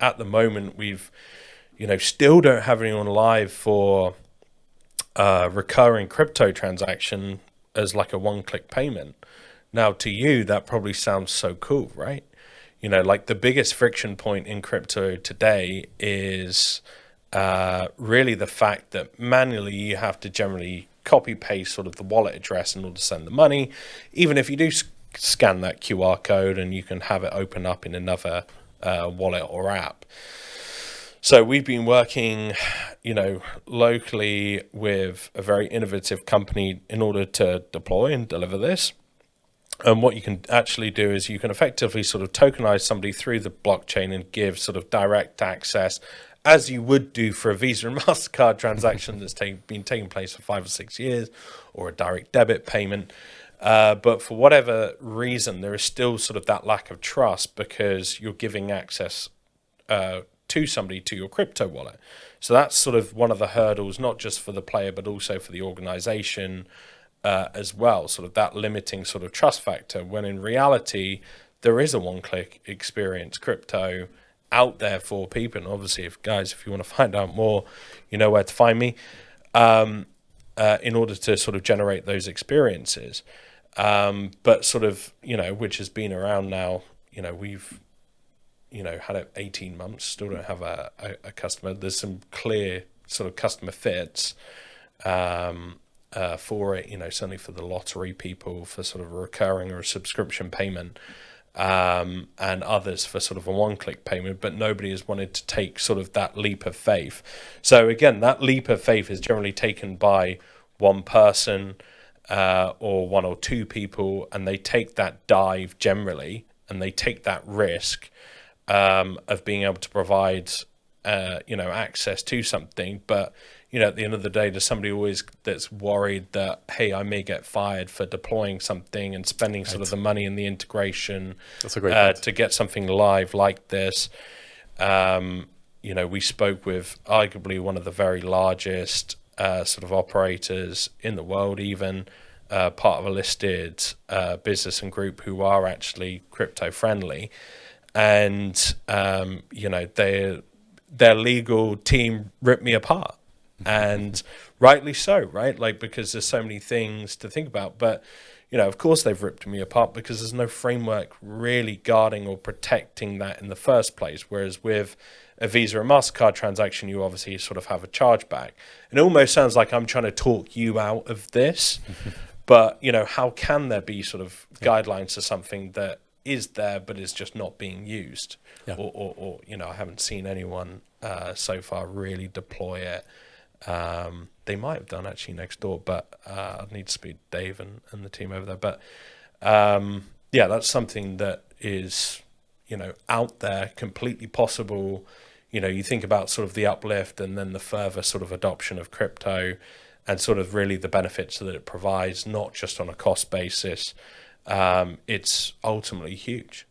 at the moment we've, still don't have anyone live for recurring crypto transaction as like a one-click payment. Now, to you, that probably sounds so cool, right? Like the biggest friction point in crypto today is really the fact that manually you have to generally copy paste sort of the wallet address in order to send the money. Even if you do scan that QR code and you can have it open up in another wallet or app. So we've been working, locally with a very innovative company in order to deploy and deliver this. And what you can actually do is you can effectively sort of tokenize somebody through the blockchain and give sort of direct access, as you would do for a Visa and MasterCard transaction that's been taking place for 5 or 6 years, or a direct debit payment. But for whatever reason, there is still sort of that lack of trust because you're giving access to somebody to your crypto wallet. So that's sort of one of the hurdles, not just for the player, but also for the organization as well, sort of that limiting sort of trust factor, when in reality, there is a one-click experience crypto out there for people. And obviously, if you want to find out more, you know where to find me in order to sort of generate those experiences. But sort of, which has been around now, we've, had it 18 months, still don't have a customer. There's some clear sort of customer fits for it, certainly for the lottery people, for sort of a recurring or a subscription payment, and others for sort of a one-click payment, but nobody has wanted to take sort of that leap of faith. So again, that leap of faith is generally taken by one person or one or two people, and they take that dive generally, and they take that risk of being able to provide access to something. But at the end of the day, there's somebody always that's worried that, hey, I may get fired for deploying something and spending sort of the money in the integration. That's a great point. To get something live like this. We spoke with arguably one of the very largest sort of operators in the world, even part of a listed business and group who are actually crypto friendly. And, their legal team ripped me apart. And rightly so, right? Like, because there's so many things to think about. But, of course they've ripped me apart because there's no framework really guarding or protecting that in the first place. Whereas with a Visa or MasterCard transaction, you obviously sort of have a chargeback. It almost sounds like I'm trying to talk you out of this. But, how can there be sort of guidelines to something that is there but is just not being used? Yeah. Or I haven't seen anyone so far really deploy it. They might have done actually next door, but I'd need to speak to Dave and the team over there. But that's something that is, out there, completely possible. You think about sort of the uplift and then the further sort of adoption of crypto and sort of really the benefits that it provides, not just on a cost basis. It's ultimately huge.